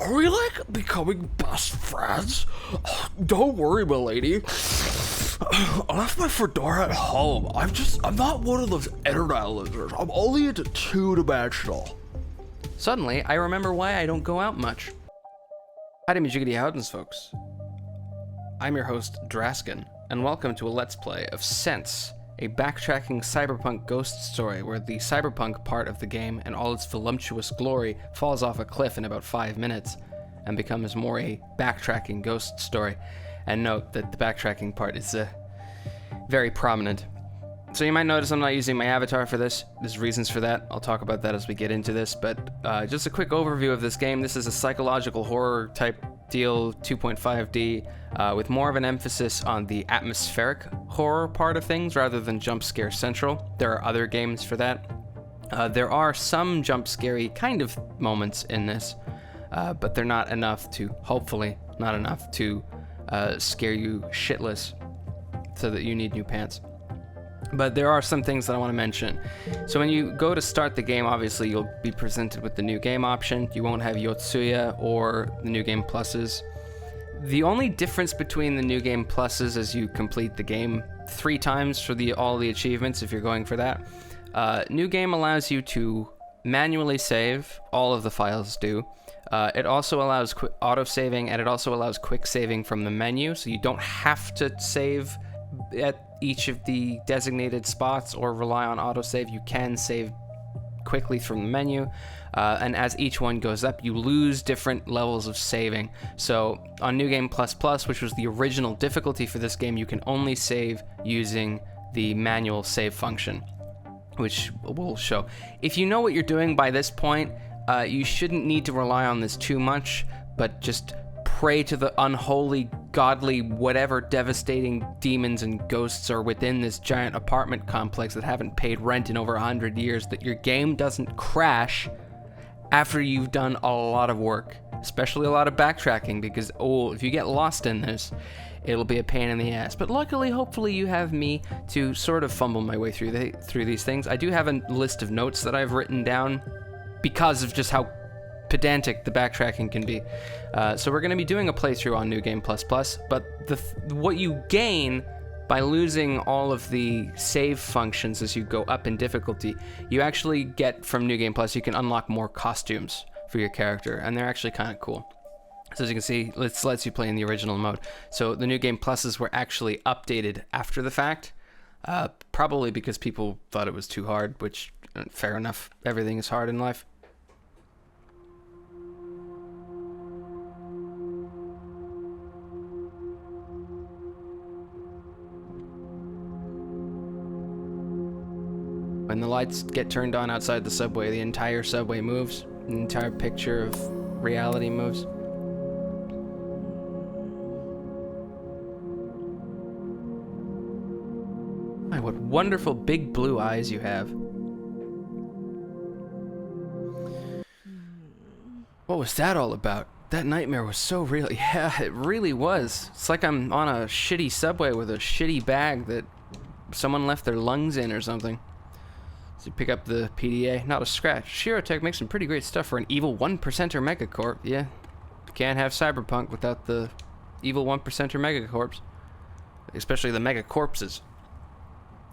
Are we like becoming best friends? Oh, don't worry, milady. I left my fedora at home. I'm not one of those internet lizards. I'm only into two-dimensional. Suddenly, I remember why I don't go out much. Howdy Majiggity Howdens, folks. I'm your host, Draskan, and welcome to a Let's Play of Sense, a backtracking cyberpunk ghost story where the cyberpunk part of the game and all its voluptuous glory falls off a cliff in about 5 minutes and becomes more a backtracking ghost story. And note that the backtracking part is very prominent. So you might notice I'm not using my avatar for this. There's reasons for that. I'll talk about that as we get into this, but just a quick overview of this game. This is a psychological horror type deal, 2.5D, with more of an emphasis on the atmospheric horror part of things rather than jump scare central. There are other games for that. There are some jump scary kind of moments in this, but they're not enough to, hopefully, not enough to scare you shitless so that you need new pants. But there are some things that I want to mention. So when you go to start the game, obviously you'll be presented with the new game option. You won't have Yotsuya or the new game pluses. The only difference between the new game pluses is you complete the game 3 times for all the achievements if you're going for that. New game allows you to manually save. All of the files do. It also allows auto-saving, and it also allows quick saving from the menu, so you don't have to save at each of the designated spots or rely on autosave. You can save quickly from the menu, and as each one goes up, you lose different levels of saving. So on New Game Plus Plus, which was the original difficulty for this game, you can only save using the manual save function, which we'll show. If you know what you're doing by this point, you shouldn't need to rely on this too much, but just pray to the unholy, godly, whatever devastating demons and ghosts are within this giant apartment complex that haven't paid rent in over 100 years that your game doesn't crash after you've done a lot of work, especially a lot of backtracking, because if you get lost in this, it'll be a pain in the ass. But luckily, hopefully you have me to sort of fumble my way through these things. I do have a list of notes that I've written down because of just how pedantic the backtracking can be. So we're going to be doing a playthrough on New Game Plus Plus, but what you gain by losing all of the save functions as you go up in difficulty, you actually get from New Game Plus, you can unlock more costumes for your character, and they're actually kind of cool. So as you can see, this lets you play in the original mode. So the New Game Pluses were actually updated after the fact, probably because people thought it was too hard, which, fair enough, everything is hard in life. When the lights get turned on outside the subway, the entire subway moves. The entire picture of reality moves. My, what wonderful big blue eyes you have. What was that all about? That nightmare was so real. Yeah, it really was. It's like I'm on a shitty subway with a shitty bag that someone left their lungs in or something. So you pick up the PDA, not a scratch. Shirotech makes some pretty great stuff for an evil 1%er megacorp. Yeah, you can't have Cyberpunk without the evil 1%er megacorps. Especially the megacorpses.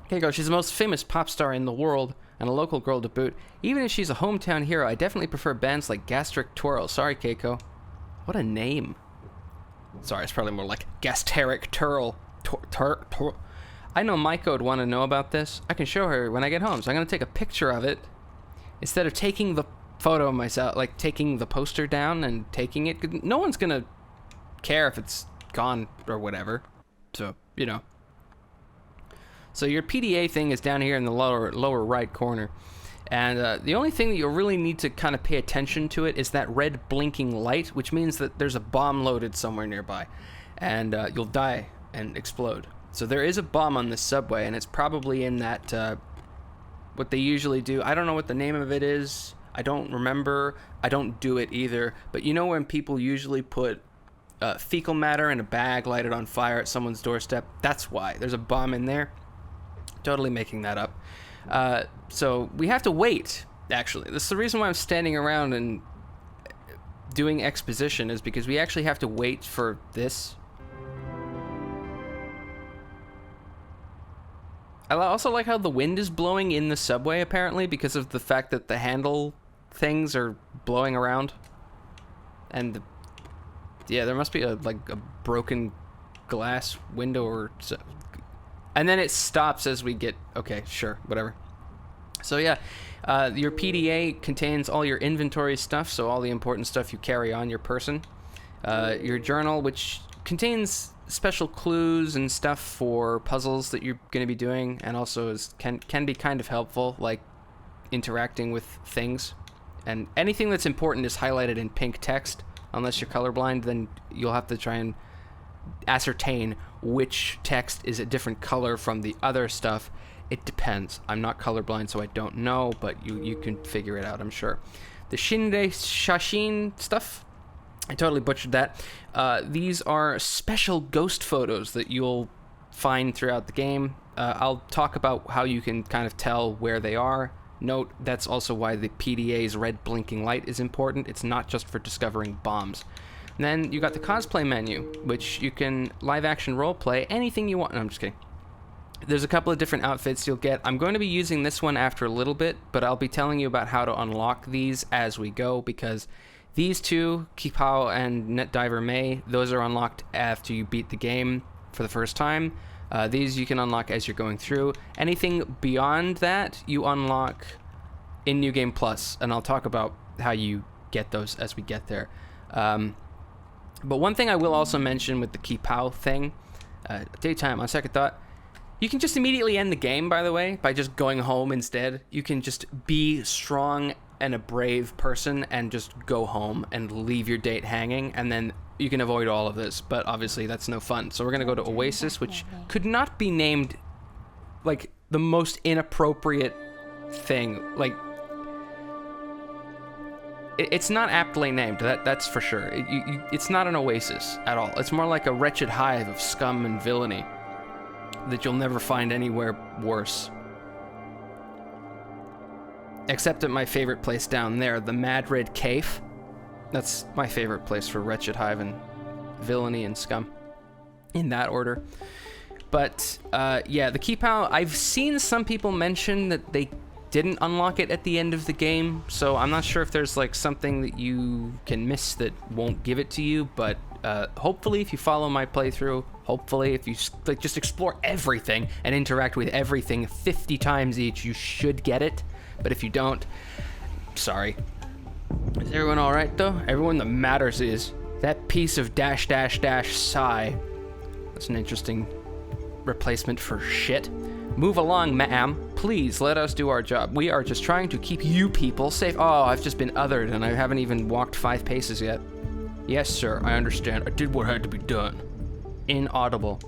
Keiko, she's the most famous pop star in the world, and a local girl to boot. Even if she's a hometown hero, I definitely prefer bands like Gastric Twirl. Sorry, Keiko. What a name. Sorry, it's probably more like Gastric Twirl. I know Maiko would want to know about this. I can show her when I get home, so I'm going to take a picture of it. Instead of taking the photo of myself, like taking the poster down and taking it, no one's going to care if it's gone or whatever. So, you know. So your PDA thing is down here in the lower right corner. And the only thing that you'll really need to kind of pay attention to it is that red blinking light, which means that there's a bomb loaded somewhere nearby. And you'll die and explode. So there is a bomb on this subway, and it's probably in that, what they usually do. I don't know what the name of it is. I don't remember. I don't do it either. But you know when people usually put fecal matter in a bag, light it on fire at someone's doorstep? That's why. There's a bomb in there. Totally making that up. So we have to wait, actually. This is the reason why I'm standing around and doing exposition is because we actually have to wait for this. I also like how the wind is blowing in the subway, apparently, because of the fact that the handle things are blowing around. And, yeah, there must be a broken glass window or so. And then it stops as we get... Okay, sure, whatever. So, yeah, your PDA contains all your inventory stuff, so all the important stuff you carry on your person. Your journal, which contains special clues and stuff for puzzles that you're going to be doing, and also can be kind of helpful, like interacting with things. And anything that's important is highlighted in pink text. Unless you're colorblind, then you'll have to try and ascertain which text is a different color from the other stuff. It depends. I'm not colorblind, so I don't know, but you can figure it out, I'm sure. The Shinde Shashin stuff, I totally butchered that. These are special ghost photos that you'll find throughout the game. I'll talk about how you can kind of tell where they are. Note, that's also why the PDA's red blinking light is important. It's not just for discovering bombs. And then you got the cosplay menu, which you can live action roleplay anything you want. No, I'm just kidding. There's a couple of different outfits you'll get. I'm going to be using this one after a little bit, but I'll be telling you about how to unlock these as we go, because these two, Kipao and Netdiver May, those are unlocked after you beat the game for the first time. These you can unlock as you're going through. Anything beyond that, you unlock in New Game Plus, and I'll talk about how you get those as we get there. But one thing I will also mention with the Kipao thing, daytime, on second thought, you can just immediately end the game, by the way, by just going home instead. You can just be strong and a brave person and just go home and leave your date hanging, and then you can avoid all of this, but obviously that's no fun. So we're gonna go to Oasis, which could not be named like the most inappropriate thing. Like, it's not aptly named, that's for sure. It's not an oasis at all. It's more like a wretched hive of scum and villainy that you'll never find anywhere worse. Except at my favorite place down there, the Mad Red Cave. That's my favorite place for wretched hive and villainy and scum, in that order. But yeah, the Kipao, I've seen some people mention that they didn't unlock it at the end of the game, so I'm not sure if there's like something that you can miss that won't give it to you, but hopefully if you follow my playthrough, hopefully if you like just explore everything and interact with everything 50 times each, you should get it. But if you don't, sorry. Is everyone all right though? Everyone that matters is that piece of dash dash dash sigh. That's an interesting replacement for shit. Move along, ma'am. Please let us do our job. We are just trying to keep you people safe. Oh, I've just been othered and I haven't even walked 5 paces yet. Yes, sir, I understand. I did what had to be done. Inaudible.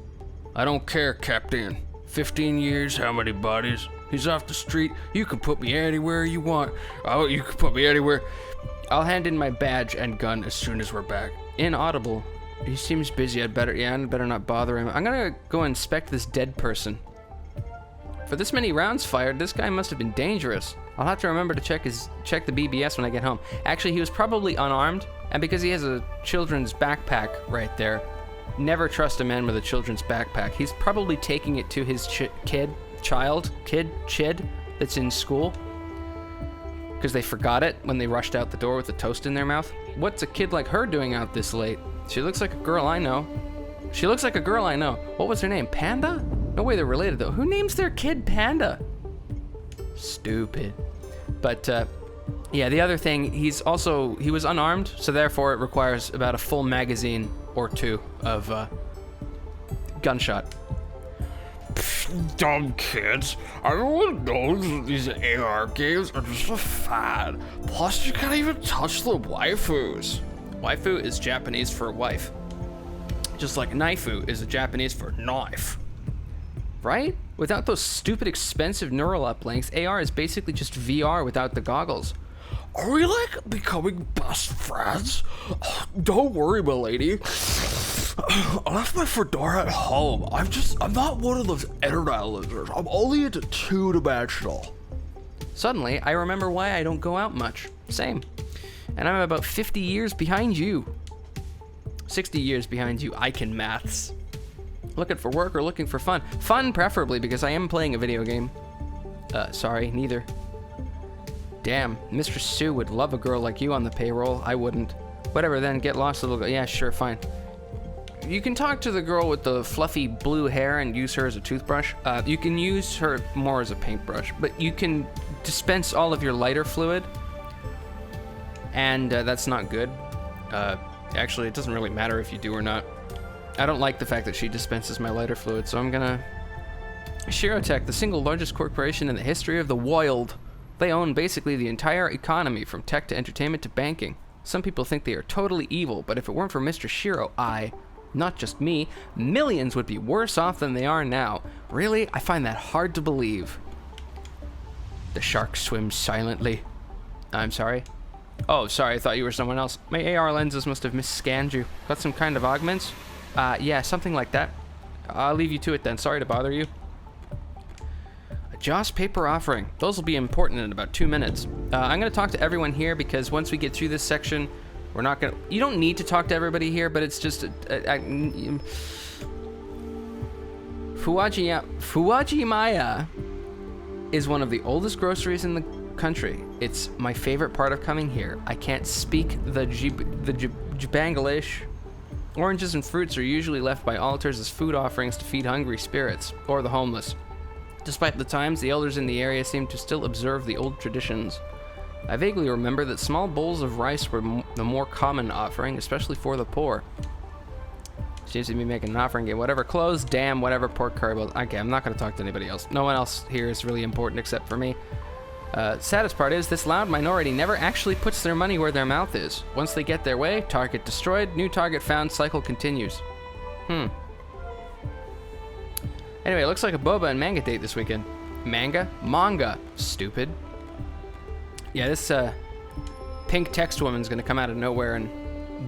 I don't care, Captain. 15 years, how many bodies? He's off the street. You can put me anywhere you want. Oh, you can put me anywhere. I'll hand in my badge and gun as soon as we're back. Inaudible. He seems busy. I'd better not bother him. I'm gonna go inspect this dead person. For this many rounds fired, this guy must have been dangerous. I'll have to remember to check the BBS when I get home. Actually, he was probably unarmed, and because he has a children's backpack right there, never trust a man with a children's backpack. He's probably taking it to his chid that's in school, because they forgot it when they rushed out the door with the toast in their mouth. What's a kid like her doing out this late? She looks like a girl I know. What was her name? Panda? No way they're related though. Who names their kid Panda? Stupid. But yeah, the other thing, he was unarmed, so therefore it requires about a full magazine or 2 of gunshot. Dumb kids. Everyone knows these AR games are just a fad. Plus, you can't even touch the waifus. Waifu is Japanese for wife. Just like naifu is Japanese for knife. Right? Without those stupid expensive neural uplinks, AR is basically just VR without the goggles. Are we like becoming best friends? Oh, don't worry, milady. I left my fedora at home. I'm not one of those internet losers. I'm only into 2-dimensional. Suddenly, I remember why I don't go out much. Same. and I'm about 50 years behind you. 60 years behind you. I can maths. Looking for work or looking for fun? Fun, preferably, because I am playing a video game. Sorry, neither. Damn, Mistress Sue would love a girl like you on the payroll. I wouldn't. Whatever then, get lost, little girl. Yeah, sure, fine. You can talk to the girl with the fluffy blue hair and use her as a toothbrush. You can use her more as a paintbrush, but you can dispense all of your lighter fluid, and that's not good. Actually, it doesn't really matter if you do or not. I don't like the fact that she dispenses my lighter fluid, so I'm gonna... Shirotech, the single largest corporation in the history of the world. They own basically the entire economy, from tech to entertainment to banking. Some people think they are totally evil, but if it weren't for Mr. Shiro, not just me, millions would be worse off than they are now. Really? I find that hard to believe. The shark swims silently. I'm sorry. Oh, sorry, I thought you were someone else. My AR lenses must have misscanned you. Got some kind of augments? Yeah, something like that. I'll leave you to it then. Sorry to bother you. A Joss paper offering. Those will be important in about 2 minutes. I'm going to talk to everyone here because once we get through this section, we're not going to... You don't need to talk to everybody here, but it's just... Fuwajimaya is one of the oldest groceries in the country. It's my favorite part of coming here. I can't speak the Bangladesh. Oranges and fruits are usually left by altars as food offerings to feed hungry spirits or the homeless. Despite the times, the elders in the area seem to still observe the old traditions. I vaguely remember that small bowls of rice were the more common offering, especially for the poor. Seems to be making an offering game. Whatever clothes, damn, whatever pork curry. Okay, I'm not going to talk to anybody else. No one else here is really important except for me. Saddest part is, this loud minority never actually puts their money where their mouth is. Once they get their way, target destroyed, new target found, cycle continues. Anyway, it looks like a boba and manga date this weekend. Manga? Manga. Stupid. Yeah, this pink text woman's gonna come out of nowhere and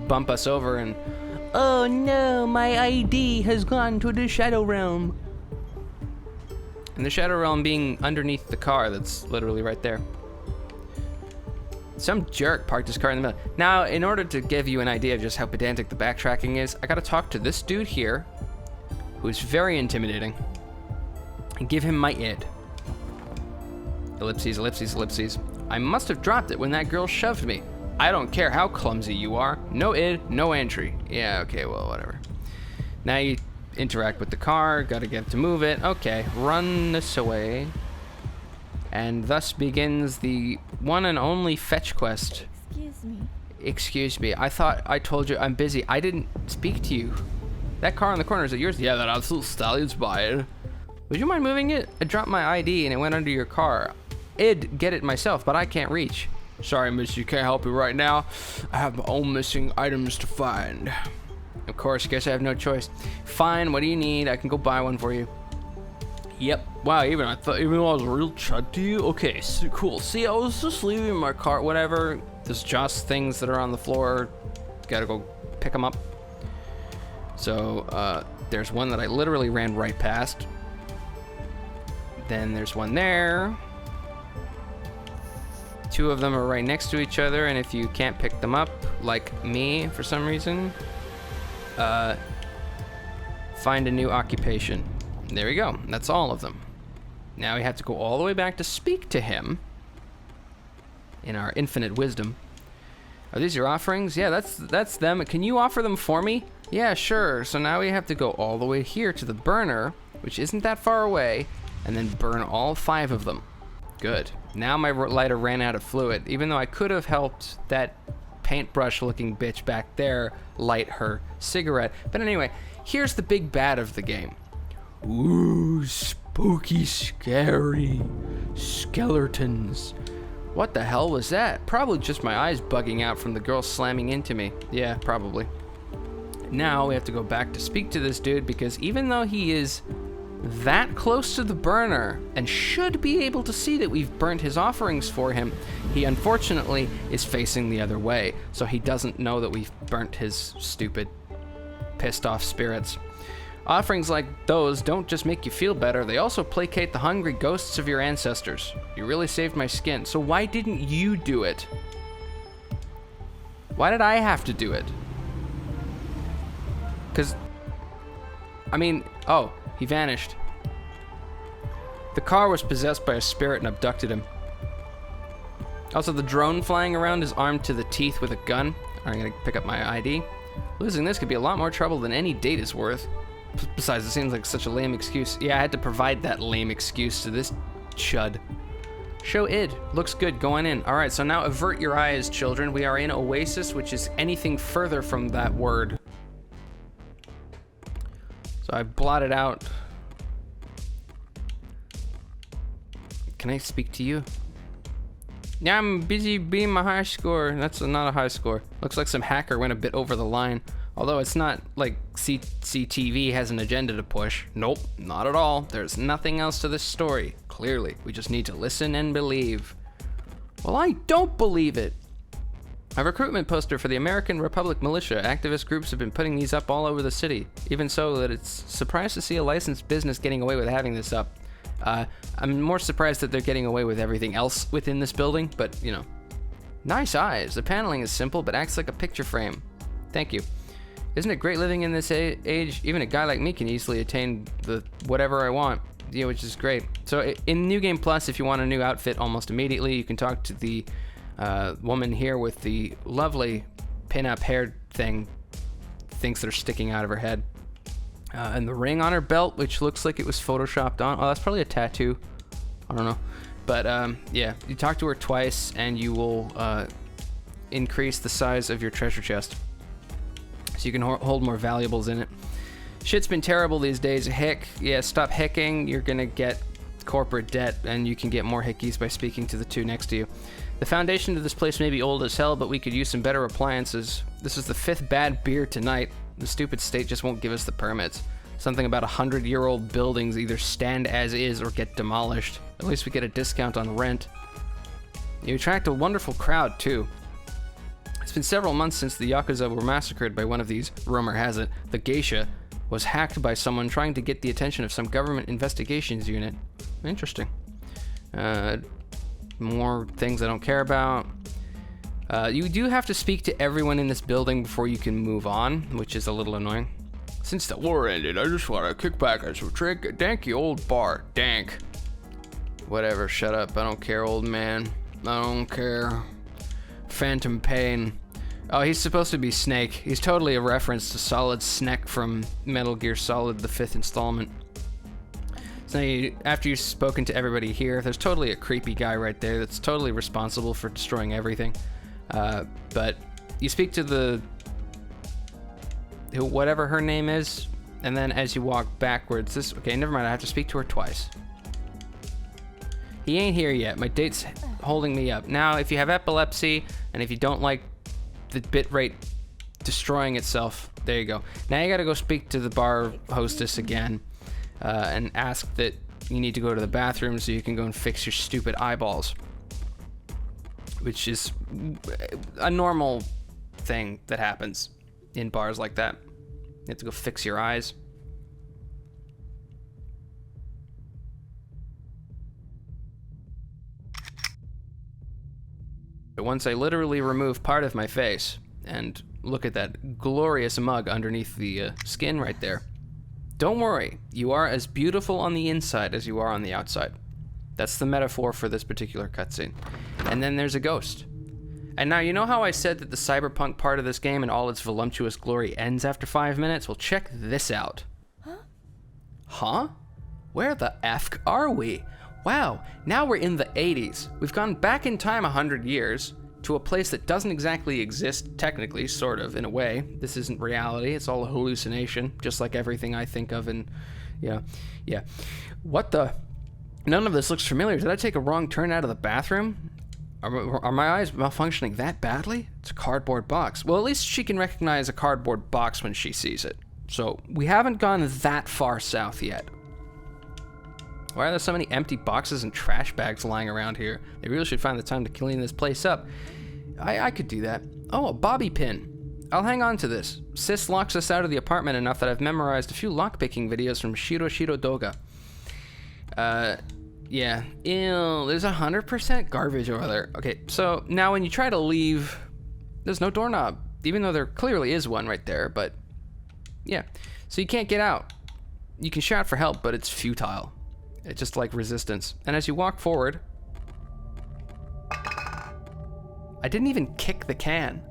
bump us over and... Oh no, my ID has gone to the Shadow Realm. And the Shadow Realm being underneath the car that's literally right there. Some jerk parked his car in the middle. Now, in order to give you an idea of just how pedantic the backtracking is, I gotta talk to this dude here, who's very intimidating, and give him my id. Ellipses, ellipses, ellipses. I must have dropped it when that girl shoved me. I don't care how clumsy you are. No id, no entry. Yeah, okay, well, whatever. Now you interact with the car, gotta get to move it. Okay, run this away. And thus begins the one and only fetch quest. Excuse me. Excuse me, I thought I told you I'm busy. I didn't speak to you. That car in the corner, is it yours? Yeah, that absolute stallion's mine. Would you mind moving it? I dropped my ID and it went under your car. I'd get it myself, but I can't reach. Sorry, miss, you can't help me right now. I have my own missing items to find. Of course, guess I have no choice. Fine, what do you need? I can go buy one for you. Yep. Wow, even though I was a real chud to you? Okay, so cool. See, I was just leaving my car, whatever. There's just things that are on the floor. Gotta go pick them up. So, there's one that I literally ran right past. Then there's one there. Two of them are right next to each other, and if you can't pick them up, like me, for some reason, find a new occupation. There we go. That's all of them. Now we have to go all the way back to speak to him in our infinite wisdom. Are these your offerings? Yeah, that's them. Can you offer them for me? Yeah, sure. So now we have to go all the way here to the burner, which isn't that far away, and then burn all 5 of them. Good. Now my lighter ran out of fluid, even though I could have helped that paintbrush-looking bitch back there light her cigarette. But anyway, here's the big bad of the game. Ooh, spooky, scary skeletons. What the hell was that? Probably just my eyes bugging out from the girl slamming into me. Yeah, probably. Now we have to go back to speak to this dude because even though he is that close to the burner and should be able to see that we've burnt his offerings for him, he unfortunately is facing the other way, so he doesn't know that we've burnt his stupid, pissed off spirits. Offerings like those don't just make you feel better, they also placate the hungry ghosts of your ancestors. You really saved my skin, so why didn't you do it? Why did I have to do it? Because, I mean, oh, he vanished. The car was possessed by a spirit and abducted him. Also, the drone flying around is armed to the teeth with a gun. I'm gonna pick up my ID. Losing this could be a lot more trouble than any date is worth. Besides, it seems like such a lame excuse. Yeah, I had to provide that lame excuse to this chud. Show id. Looks good. Going in. All right, so now avert your eyes, children. We are in Oasis, which is anything further from that word. So I blotted out. Can I speak to you? Yeah, I'm busy being my high score. That's not a high score. Looks like some hacker went a bit over the line. Although it's not like CCTV has an agenda to push. Nope, not at all. There's nothing else to this story. Clearly, we just need to listen and believe. Well, I don't believe it. A recruitment poster for the American Republic Militia. Activist groups have been putting these up all over the city. Even so that it's surprised to see a licensed business getting away with having this up. I'm more surprised that they're getting away with everything else within this building, but, you know. Nice eyes. The paneling is simple, but acts like a picture frame. Thank you. Isn't it great living in this age? Even a guy like me can easily attain the whatever I want, yeah, which is great. So in New Game Plus, if you want a new outfit almost immediately, you can talk to the woman here with the lovely pin-up hair things that are sticking out of her head. And the ring on her belt, which looks like it was photoshopped on. Oh, that's probably a tattoo. I don't know. But yeah, you talk to her twice and you will increase the size of your treasure chest. So you can hold more valuables in it. Shit's been terrible these days. Hick, yeah, stop hicking. You're gonna get corporate debt and you can get more hickeys by speaking to the two next to you. The foundation of this place may be old as hell, but we could use some better appliances. This is the 5th bad beer tonight. The stupid state just won't give us the permits. Something about 100-year-old buildings either stand as is or get demolished. At least we get a discount on rent. You attract a wonderful crowd, too. It's been several months since the Yakuza were massacred by one of these. Rumor has it, the geisha was hacked by someone trying to get the attention of some government investigations unit. Interesting. More things I don't care about. You do have to speak to everyone in this building before you can move on, which is a little annoying. Since the war ended, I just want to kick back and some drink a danky old bar. Dank. Whatever, shut up. I don't care, old man. I don't care. Phantom Pain. Oh, he's supposed to be Snake. He's totally a reference to Solid Snake from Metal Gear Solid, the 5th installment. So after you've spoken to everybody here, there's totally a creepy guy right there that's totally responsible for destroying everything. But you speak to the whatever her name is, and then as you walk backwards, okay, never mind, I have to speak to her twice. He ain't here yet. My date's holding me up. Now, if you have epilepsy, and if you don't like the bitrate destroying itself, there you go. Now you gotta go speak to the bar hostess again, and ask that you need to go to the bathroom so you can go and fix your stupid eyeballs. Which is a normal thing that happens in bars like that. You have to go fix your eyes. But once I literally remove part of my face, and look at that glorious mug underneath the skin right there. Don't worry, you are as beautiful on the inside as you are on the outside. That's the metaphor for this particular cutscene. And then there's a ghost. And now, you know how I said that the cyberpunk part of this game in all its voluptuous glory ends after 5 minutes? Well, check this out. Huh? Where the F are we? Wow, now we're in the 80s. We've gone back in time 100 years to a place that doesn't exactly exist, technically, sort of, in a way. This isn't reality, it's all a hallucination, just like everything I think of and, yeah. What the? None of this looks familiar. Did I take a wrong turn out of the bathroom? Are my eyes malfunctioning that badly? It's a cardboard box. Well, at least she can recognize a cardboard box when she sees it. So, we haven't gone that far south yet. Why are there so many empty boxes and trash bags lying around here? They really should find the time to clean this place up. I could do that. Oh, a bobby pin. I'll hang on to this. Sis locks us out of the apartment enough that I've memorized a few lockpicking videos from Shiro Doga. Yeah. Ew, there's 100% garbage over there. Okay, so now when you try to leave There's no doorknob, even though there clearly is one right there, but yeah. So you can't get out. You can shout for help, but it's futile. It's just like resistance. And as you walk forward, I didn't even kick the can.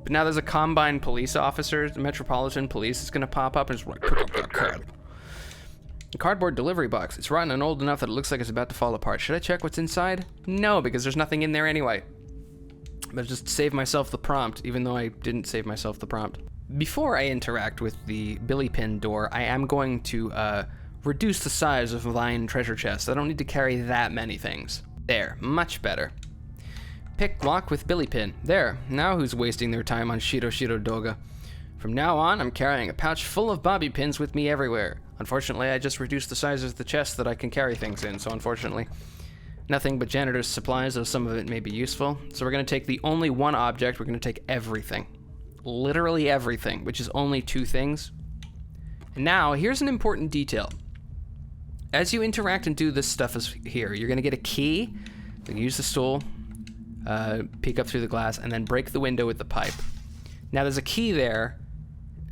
But now there's a combine police officer, the Metropolitan Police is gonna pop up and just like, pick up that can. A cardboard delivery box. It's rotten and old enough that it looks like it's about to fall apart. Should I check what's inside? No, because there's nothing in there anyway. But just save myself the prompt, even though I didn't save myself the prompt. Before I interact with the billy pin door, I am going to reduce the size of mine treasure chest. I don't need to carry that many things. There, much better. Pick lock with billy pin. There, now who's wasting their time on Shiro Shiro Doga? From now on, I'm carrying a pouch full of bobby pins with me everywhere. Unfortunately, I just reduced the size of the chest that I can carry things in, so unfortunately, nothing but janitor's supplies, though some of it may be useful. So we're gonna take the only one object, we're gonna take everything. Literally everything, which is only 2 things. And now, here's an important detail. As you interact and do this stuff here, you're gonna get a key, you can use the stool, peek up through the glass, and then break the window with the pipe. Now there's a key there.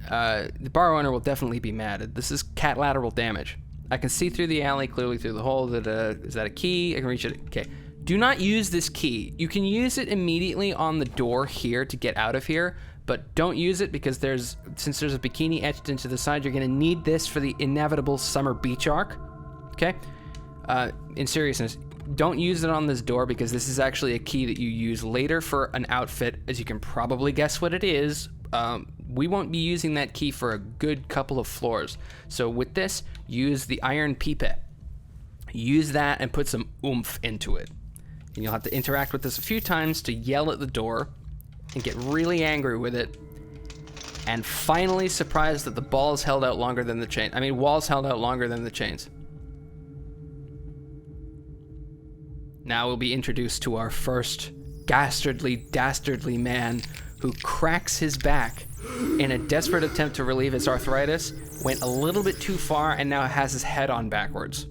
The bar owner will definitely be mad. This is cat lateral damage. I can see through the alley, clearly through the hole. Is that a key? I can reach it. Okay. Do not use this key. You can use it immediately on the door here to get out of here, but don't use it because since there's a bikini etched into the side, you're gonna need this for the inevitable summer beach arc. Okay? In seriousness, don't use it on this door because this is actually a key that you use later for an outfit. As you can probably guess what it is, we won't be using that key for a good couple of floors. So with this, use the iron pipe. Use that and put some oomph into it. And you'll have to interact with this a few times to yell at the door and get really angry with it. And finally surprised that the balls held out longer than the chain. I mean, walls held out longer than the chains. Now we'll be introduced to our first dastardly man who cracks his back in a desperate attempt to relieve his arthritis, went a little bit too far, and now has his head on backwards.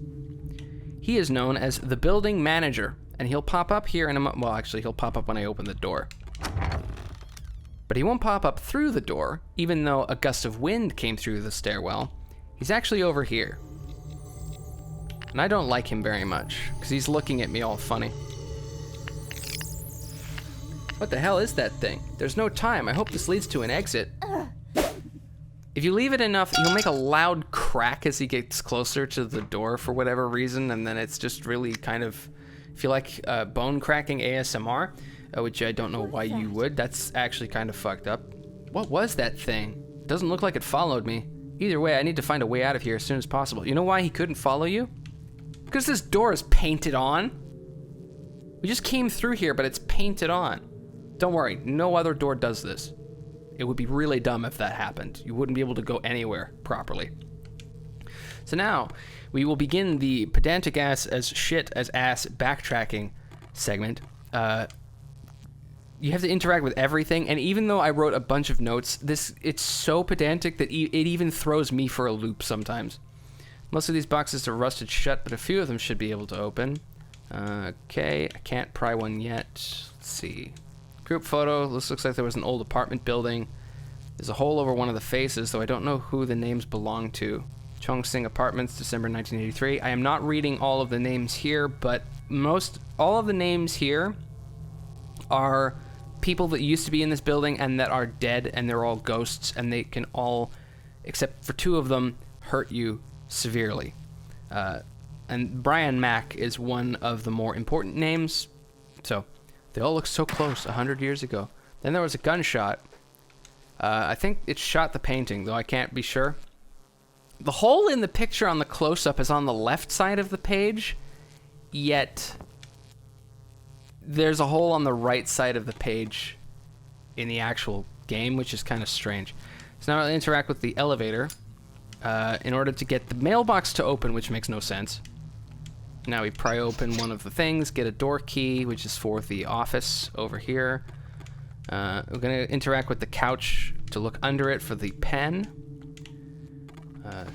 He is known as the building manager, and he'll pop up here in a well, actually, he'll pop up when I open the door. But he won't pop up through the door, even though a gust of wind came through the stairwell. He's actually over here. And I don't like him very much, because he's looking at me all funny. What the hell is that thing? There's no time. I hope this leads to an exit. If you leave it enough, he'll make a loud crack as he gets closer to the door for whatever reason, and then it's just really kind of, if you like bone cracking ASMR, which I don't know why you would, that's actually kind of fucked up. What was that thing? Doesn't look like it followed me. Either way, I need to find a way out of here as soon as possible. You know why he couldn't follow you? Because this door is painted on. We just came through here, but it's painted on. Don't worry, no other door does this. It would be really dumb if that happened. You wouldn't be able to go anywhere properly. So now, we will begin the pedantic ass backtracking segment. You have to interact with everything, and even though I wrote a bunch of notes, it's so pedantic that it even throws me for a loop sometimes. Most of these boxes are rusted shut, but a few of them should be able to open. Okay, I can't pry one yet. Let's see. Group photo. This looks like there was an old apartment building. There's a hole over one of the faces, though I don't know who the names belong to. Chongsing Apartments, December 1983. I am not reading all of the names here, but all of the names here are people that used to be in this building and that are dead, and they're all ghosts, and they can all, except for 2 of them, hurt you severely. And Brian Mack is one of the more important names. So they all look so close 100 years ago. Then there was a gunshot. I think it shot the painting, though I can't be sure. The hole in the picture on the close-up is on the left side of the page, yet there's a hole on the right side of the page in the actual game, which is kind of strange. So now I'll interact with the elevator in order to get the mailbox to open, which makes no sense. Now we pry open one of the things, get a door key, which is for the office over here. We're going to interact with the couch to look under it for the pen.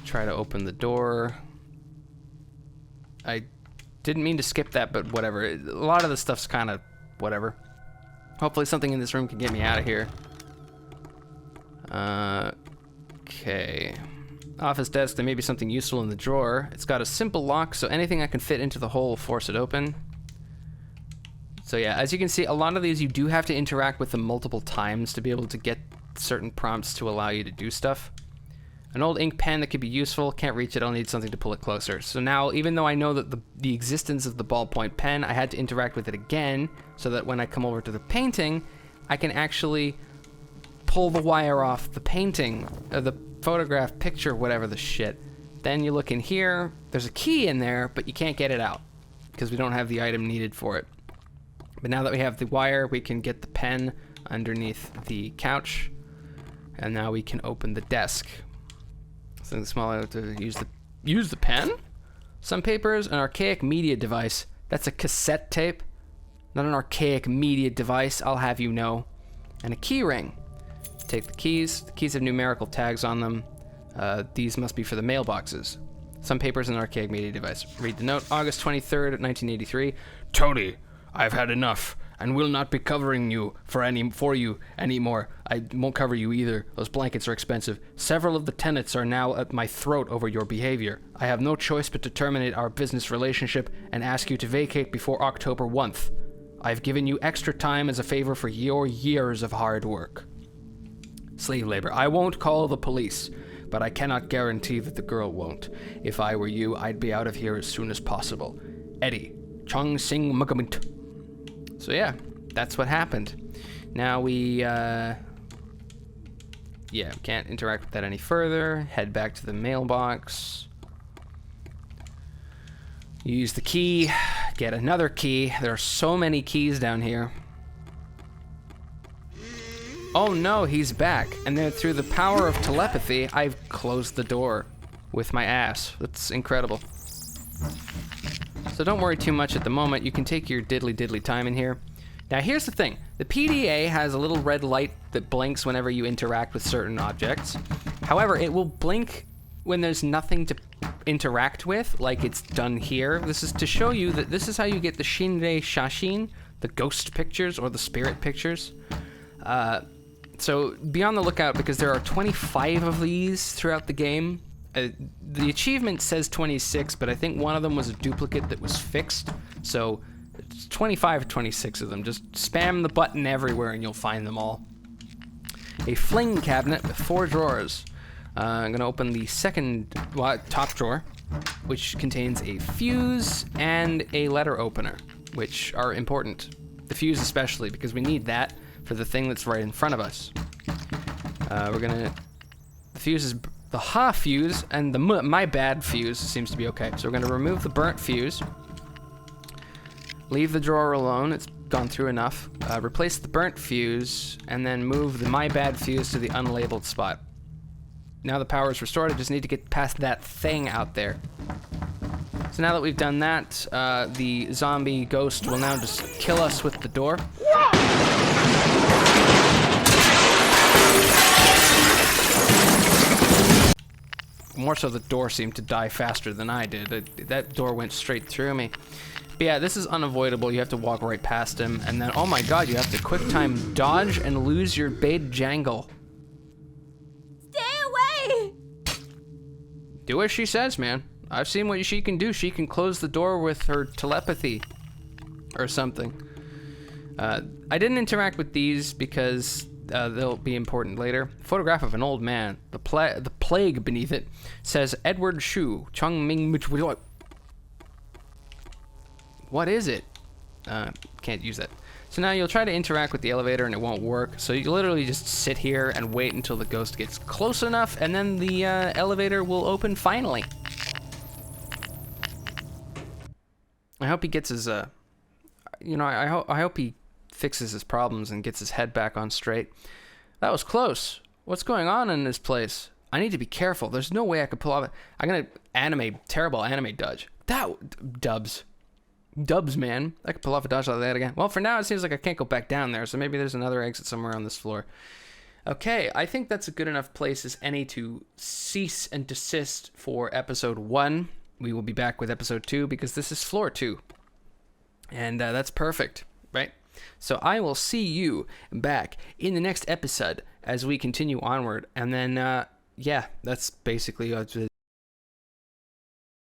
Try to open the door. I didn't mean to skip that, but whatever. A lot of the stuff's kind of whatever. Hopefully something in this room can get me out of here. Okay. Office desk, there may be something useful in the drawer. It's got a simple lock, so anything I can fit into the hole will force it open. So yeah, as you can see, a lot of these you do have to interact with them multiple times to be able to get certain prompts to allow you to do stuff. An old ink pen that could be useful. Can't reach it, I'll need something to pull it closer. So now, even though I know that the existence of the ballpoint pen, I had to interact with it again, so that when I come over to the painting, I can actually pull the wire off the painting, or the photograph, picture, whatever the shit. Then you look in here, there's a key in there, but you can't get it out, because we don't have the item needed for it. But now that we have the wire, we can get the pen underneath the couch, and now we can open the desk. Something smaller to use the pen? Some papers, an archaic media device. That's a cassette tape, not an archaic media device, I'll have you know. And a key ring. Take the keys. The keys have numerical tags on them. These must be for the mailboxes. Some papers, an archaic media device. Read the note. August 23rd, 1983. Tony, I've had enough, and will not be covering you for you anymore. I won't cover you either. Those blankets are expensive. Several of the tenants are now at my throat over your behavior. I have no choice but to terminate our business relationship and ask you to vacate before October 1st. I've given you extra time as a favor for your years of hard work. Slave labor. I won't call the police, but I cannot guarantee that the girl won't. If I were you, I'd be out of here as soon as possible. Eddie. Chung Sing Mugamint. So yeah, that's what happened. Now we can't interact with that any further. Head back to the mailbox. Use the key. Get another key. There are so many keys down here. Oh no, he's back. And then through the power of telepathy, I've closed the door with my ass. That's incredible. So don't worry too much at the moment. You can take your diddly time in here. Now here's the thing. The PDA has a little red light that blinks whenever you interact with certain objects. However, it will blink when there's nothing to interact with, like it's done here. This is to show you that this is how you get the Shinrei Shashin, the ghost pictures or the spirit pictures. So be on the lookout because there are 25 of these throughout the game. The achievement says 26, but I think one of them was a duplicate that was fixed. So it's 25 or 26 of them. Just spam the button everywhere and you'll find them all. A fling cabinet with 4 drawers. I'm gonna open the second top drawer, which contains a fuse and a letter opener, which are important. The fuse especially, because we need that for the thing that's right in front of us. The fuse is the ha fuse, and the my bad fuse seems to be okay. So we're gonna remove the burnt fuse. Leave the drawer alone, it's gone through enough. Replace the burnt fuse, and then move the my bad fuse to the unlabeled spot. Now the power is restored, I just need to get past that thing out there. So now that we've done that, the zombie ghost will now just kill us with the door. More so the door seemed to die faster than I did. That door went straight through me. But yeah, this is unavoidable. You have to walk right past him, and then, oh my god, you have to quick time dodge and lose your bait jangle. Stay away! Do as she says, man. I've seen what she can do. She can close the door with her telepathy or something. I didn't interact with these because they'll be important later. Photograph of an old man. The plague beneath it says Edward Shu, Chung Ming. What is it? Can't use that. So now you'll try to interact with the elevator and it won't work. So you literally just sit here and wait until the ghost gets close enough, and then the elevator will open finally. I hope he gets his, I hope he fixes his problems and gets his head back on straight. That was close. What's going on in this place? I need to be careful. There's no way I could pull off it. I'm gonna terrible anime dodge. Dubs, man. I could pull off a dodge like that again. Well, for now, it seems like I can't go back down there, so maybe there's another exit somewhere on this floor. Okay, I think that's a good enough place as any to cease and desist for episode 1. We will be back with episode 2 because this is floor 2. And that's perfect, right? So I will see you back in the next episode as we continue onward. And then, yeah, that's basically